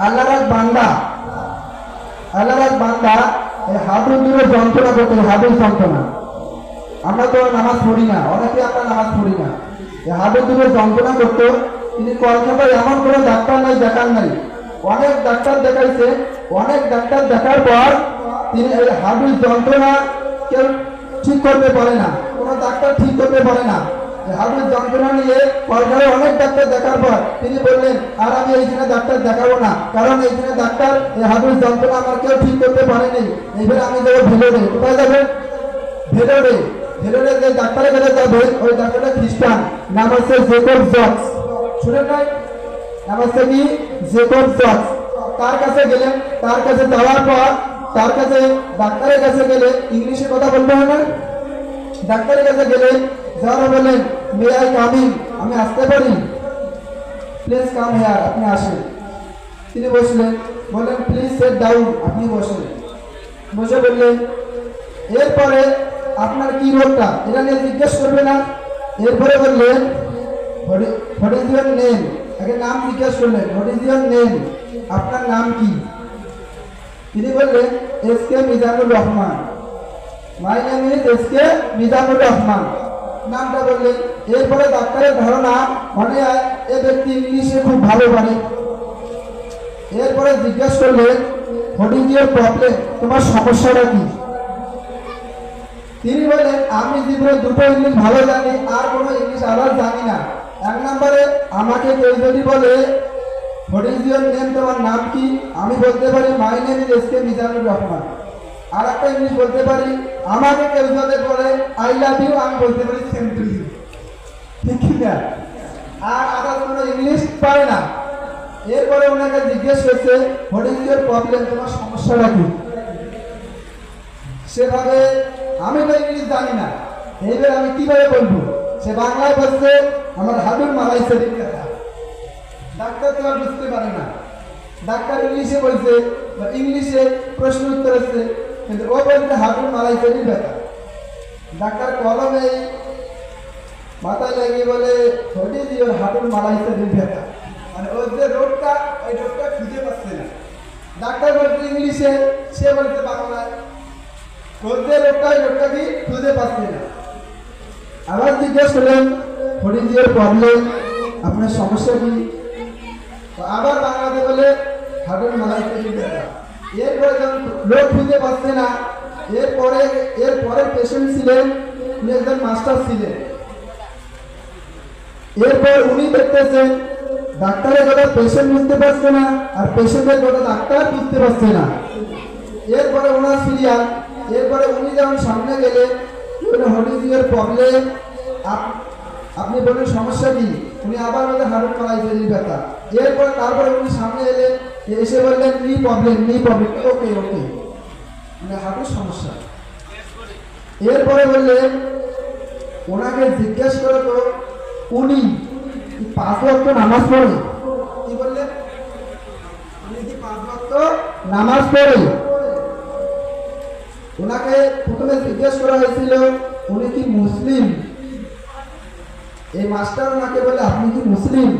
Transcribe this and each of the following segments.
আল্লাহর এক বান্দা এই হাঁটুর দূরে যন্ত্রণা করতে, হাঁটুর যন্ত্রণা। আমরা তো নামাজ পড়ি না, অনেকে আমরা নামাজ পড়ি না। এই হাঁটুর দূরে যন্ত্রণা করতো। তিনি কলকাতায় এমন কোনো ডাক্তার নাই, দেখার নাই, অনেক ডাক্তার দেখাইছে। অনেক ডাক্তার দেখার পর তিনি এই হাঁটুর যন্ত্রণা কেউ ঠিক করতে পারে না, কোনো ডাক্তার ঠিক করতে পারে না। হাঁটুর যন্ত্রণা নিয়ে কলকাতায় অনেক ডাক্তার দেখার পর তিনি বললেন, আর আমি এইখানে ডাক্তার দেখাবো না, কারণ এইখানে ডাক্তার এই হাঁটুর যন্ত্রণা আমার কেউ ঠিক করতে পারেনি। এইবার আমি যাবো ভেলোরে। কোথায় যাবেন? ভেলোরে। ভেলোরে যে ডাক্তারের কাছে যাবে, ওই ডাক্তারটা খ্রিস্টান, নাম হচ্ছে জেকব জক্স। শুনেন নাই? নাম হচ্ছে কি? জেকব জক্স। তার কাছে গেলেন, তার কাছে যাওয়ার পর তার কাছে ডাক্তারের কাছে গেলে ইংলিশে কথা বলতে হয় না? ডাক্তারের কাছে গেলেন, যারা বলেন, মে আই কাম ইন, আমি আসতে পারি? প্লিজ কাম হেয়ার, আপনি আসেন। তিনি বসলেন, বললেন প্লিজ সেট ডাউন, আপনি বসেন। বসে বললেন, এরপরে আপনার কি রোগটা এটা নিয়ে জিজ্ঞেস করবে না? এরপরে বললেন, হোয়াট ইজ ইউর নেম? আগে নাম জিজ্ঞেস করলেন, হোয়াট ইজ ইউর নেম, আপনার নাম কি? তিনি বললেন, S K Mizanur Rahman, my name is S K Mizanur Rahman, নামটা বললেন। এরপরে ডাক্তারের ধারণা মনে হয় এ ব্যক্তি ইংলিশে খুব ভালো পারে। এরপরে জিজ্ঞেস করলেন, হোয়াট ইজ ইউর প্রবলেম, তোমার সমস্যাটা কি? তিনি বলেন, আমি জীবনে দুটো ইংলিশ ভালো জানি, আর কোনো ইংলিশ আবার জানি না। এক নম্বরে আমাকে কেউ যদি বলে হোয়াট ইজ ইউর নেম, তোমার নাম কি, আমি বলতে পারি my name is S K Mizanur Rahman. আর একটা ইংলিশ বলতে পারি, আমাকে কেউ যদি বলে আই লাভ ইউ, আমি বলতে পারি সেম টু ইউ। ঠিক না? আর আদার কোনো ইংলিশ পারে না। এরপরে ওনাকে জিজ্ঞেস করছে, হোয়াট ইজ ইউর প্রবলেম, তোমার সমস্যাটা কি? সেভাবে আমি তো ইংলিশ জানি না, এইবার আমি কিভাবে বলবো? সে বাংলায় বলছে, আমার হাঁটুর মালাই শরীর ব্যথা। ডাক্তার তো আর বুঝতে পারে না। ডাক্তার ইংলিশে বলছে, ইংলিশে প্রশ্ন উত্তর হচ্ছে, কিন্তু ও বলছে হাঁটুর মালাই শরীর ব্যথা। ডাক্তার কলমে মাথায় লাগিয়ে বলে, হোয়াট ইজ ইউর হাঁটুর মালাই শরীর ব্যথা, মানে ওর যে রোগটা, ওই রোগটা খুঁজে পাচ্ছে না। ডাক্তার বলছে ইংলিশে, সে বলছে বাংলায়, ওর যে রোগটা, ওই রোগটা কি খুঁজে পাচ্ছে না। আবার জিজ্ঞেস করলেন, হোয়াট ইজ ইউর প্রবলেম, আপনার সমস্যা কি? আবার বাংলাতে বলে হাঁটুর মালাই শরীর ব্যথা। এরপরে যখন লোক খুঁজে পাচ্ছে না, এরপরে পেশেন্ট ছিলেন, উনি একজন মাস্টার ছিলেন। এরপর উনি দেখতেছেন ডাক্তারের কথা পেশেন্ট বুঝতে পারছে না, আর পেশেন্টের কথা ডাক্তার বুঝতে পারছে না। এরপরে ওনার সিরিয়াল। এরপরে উনি যখন সামনে গেলে, হোয়াট ইজ ইউর প্রবলেম, আপনি বলেন সমস্যা কি? উনি আবার বলে হাঁটুর মালাই শরীর ব্যথা। এরপরে তারপরে উনি সামনে এলেন, এসে বললেন নি প্রবলেম, ওকে ওকে, মানে হাঁটুর সমস্যা। এরপরে বললেন, ওনাকে জিজ্ঞেস করে তো উনি 5 ওয়াক্ত নামাজ পড়ে? কি বললেন? উনি কি 5 ওয়াক্ত নামাজ পড়ে? ওনাকে প্রথমে জিজ্ঞেস করা হয়েছিল, উনি কি মুসলিম? এই মাস্টার ওনাকে বলে, আপনি কি মুসলিম?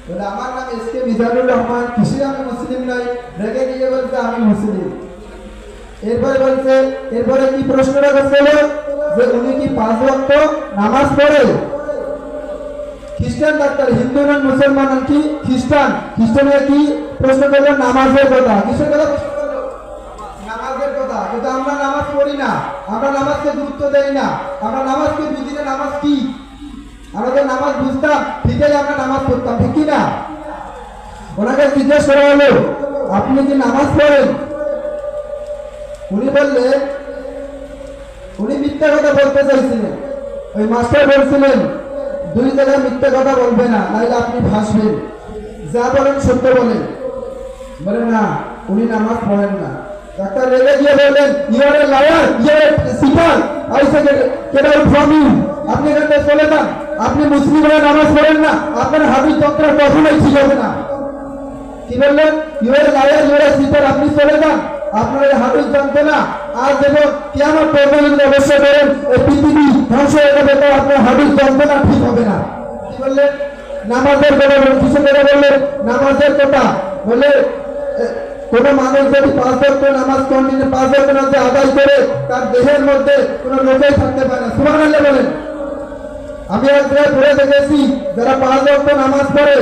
বলে, আমার নাম এস কে মিজানুর রহমান, কিসে আমি মুসলিম নই? রেগে গিয়ে বলছে আমি মুসলিম। এরপরে বলছে, এরপরে কি প্রশ্নটা করছিল, যে উনি কি 5 ওয়াক্ত নামাজ পড়ে? খ্রিস্টান ডাক্তার, হিন্দু নন, মুসলমান নন, কি খ্রিস্টান। খ্রিস্টানের কি প্রশ্ন করলো? নামাজের কথা। কিসের কথা প্রশ্ন করলো? নামাজের কথা। কিন্তু আমরা নামাজ পড়ি না, আমরা নামাজকে গুরুত্ব দেই না, আমরা নামাজকে বুঝি না নামাজ কি। আমরা তো নামাজ বুঝতাম, ঠিকই আমরা নামাজ পড়তাম, ঠিক কি না? ওনাকে জিজ্ঞেস করা হলো, আপনি কি নামাজ পড়েন? উনি বললেন, উনি মিথ্যা কথা বলতে চাইছিলেন। ওই মাস্টার বলছিলেন, 2 জায়গায় মিথ্যা কথা বলবে না, নাহলে আপনি ফাঁসবেন, যা বলেন সত্য বলেন। বলে না, উনি নামাজ পড়েন না। ডাক্তার রেগে গিয়ে বললেন, you are a liar, you are a cheater, I say get out from you. আপনি এখান থেকে চলে যান, আপনি মুসলিম হয়ে নামাজ পড়েন না, আপনার হাবিজ যন্ত্র কখনোই ঠিক হবে না। কি বললেন? You are a liar, you are a cheater, আপনি চলে যান, আপনার এই হাবিজ যন্ত্রণা আজ এবং কিয়ামত পর্যন্ত অবশ্যই করেন, এই পৃথিবী ধ্বংস হয়ে যাবে, তো আপনার হাবিজ যন্ত্রণা ঠিক হবে না। কি বললেন? নামাজের কথা বললেন। কিসের কথা বললেন? নামাজের কথা। বলে কোন মানুষ যদি 5 ওয়াক্ত নামাজ কন্টিনিউ 5 ওয়াক্ত নামাজ আদায় করে তার দেহের মধ্যে কোনো রোগই থাকতে পারে না। সুবহানাল্লাহ বলেন। আমি এক জায়গায় পড়ে দেখেছি যারা 5 ওয়াক্ত নামাজ পড়ে,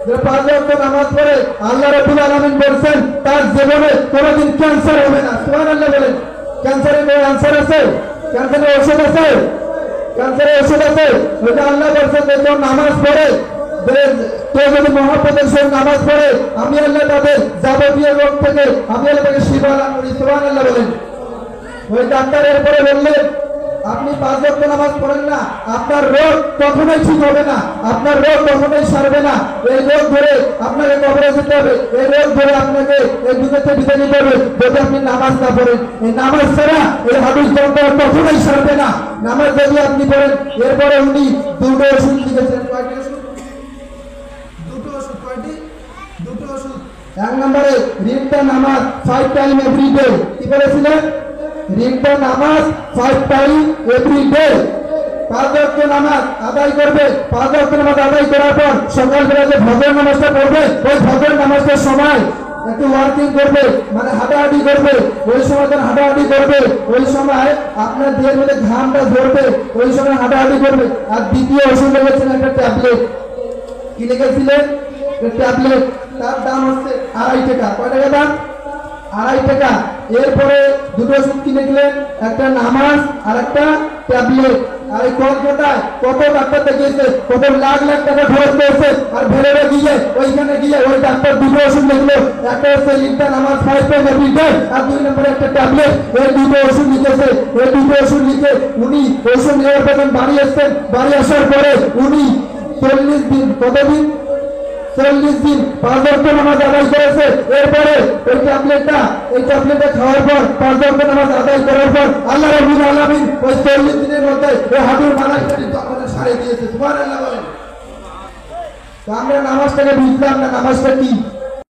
যারা 5 ওয়াক্ত নামাজ পড়ে আল্লাহ রাব্বুল আলামিন বলেন তার জীবনে কোনোদিন ক্যান্সার হবে না। সুবহানাল্লাহ বলেন। ক্যান্সারের কোনো আনসার আছে? ক্যান্সারের ওষুধ আছে? ক্যান্সারের ওষুধ আছে? ওটা আল্লাহ বলেন যে কেউ নামাজ পড়ে, কেউ যদি মহব্বতের সঙ্গে নামাজ পড়ে আমি আল্লাহ তাদের যাবতীয় রোগ থেকে আমি আল্লাহ তাকে শিফা দান করি। সুবহানাল্লাহ বলেন। ওই ডাক্তারের পরে বললেন আপনি 5 ওয়াক্ত নামাজ পড়েন না, আপনার রোগ কখনোই ঠিক হবে না, আপনার রোগ কখনোই সারবে না, এই রোগ ধরে আপনাকে কবরে যেতে হবে, এই রোগ ধরে আপনাকে এই দুনিয়া থেকে বিদায় নিতে হবে যদি আপনি নামাজ না পড়েন। এই নামাজ ছাড়া এই হাদিস যন্ত্রণা কখনোই সারবে না। নামাজ যদি আপনি পড়েন। এরপরে উনি দুটো ওষুধ লিখেছেন। কয়টি ওষুধ? দুটো ওষুধ। কয়টি? দুটো ওষুধ। এক নম্বরে রিক্তা নামাজ 5 টাইম এভরি ডে। কি বলেছিলেন? রিক্তা নামাজ 5 টাইম এভরি ডে। 5 ওয়াক্ত নামাজ আদায় করবে। 5 ওয়াক্ত নামাজ আদায় করার পর সকালবেলা যে ফজর নামাজটা পড়বে ওই ফজর নামাজটার সময় একটু ওয়ার্কিং করবে, মানে হাঁটাহাঁটি করবে। ওই সময় যখন হাঁটাহাঁটি করবে ওই সময় আপনার দেহের মধ্যে ঘামটা ঝরবে, ওই সময় হাঁটাহাঁটি করবে। আর দ্বিতীয় ওষুধ লিখেছিলেন একটা ট্যাবলেট। কি লিখেছিলেন? ট্যাবলেট। তার দাম হচ্ছে 2.5 টাকা। কয় টাকা দাম? 2.5 টাকা। এরপরে দুটো ওষুধ কিনে দিলেন, একটা নামাজ আর একটা ট্যাবলেট। আর এই কলকাতায় কত ডাক্তার দেখিয়েছে, কত লাখ লাখ টাকা খরচ করেছে, আর ভেলোরে গিয়ে ওইখানে গিয়ে ওই ডাক্তার দুটো ওষুধ লিখলো, একটা হচ্ছে লিখটা নামাজ 5 টাইম এভরি ডে আর 2 নম্বরে একটা ট্যাবলেট। এই দুটো ওষুধ লিখেছে। এই দুটো ওষুধ লিখে উনি ওষুধ নেওয়ার পর বাড়ি এসছেন। বাড়ি আসার পরে উনি 40 দিন, কতদিন? 40 দিন 5 ওয়াক্ত নামাজ আদায় করেছে। এরপরে এই ট্যাবলেটটা খাওয়ার পর 5 ওয়াক্ত নামাজ আদায় করার পর আল্লাহ রাব্বুল আলামিন ওই 40 দিনের মধ্যে ওই হাঁটুর মালাইকাটি তখন সারিয়ে দিয়েছে। সুবহানাল্লাহ বলেন। তো আমরা নামাজটাকে বুঝলাম না, নামাজটা কি?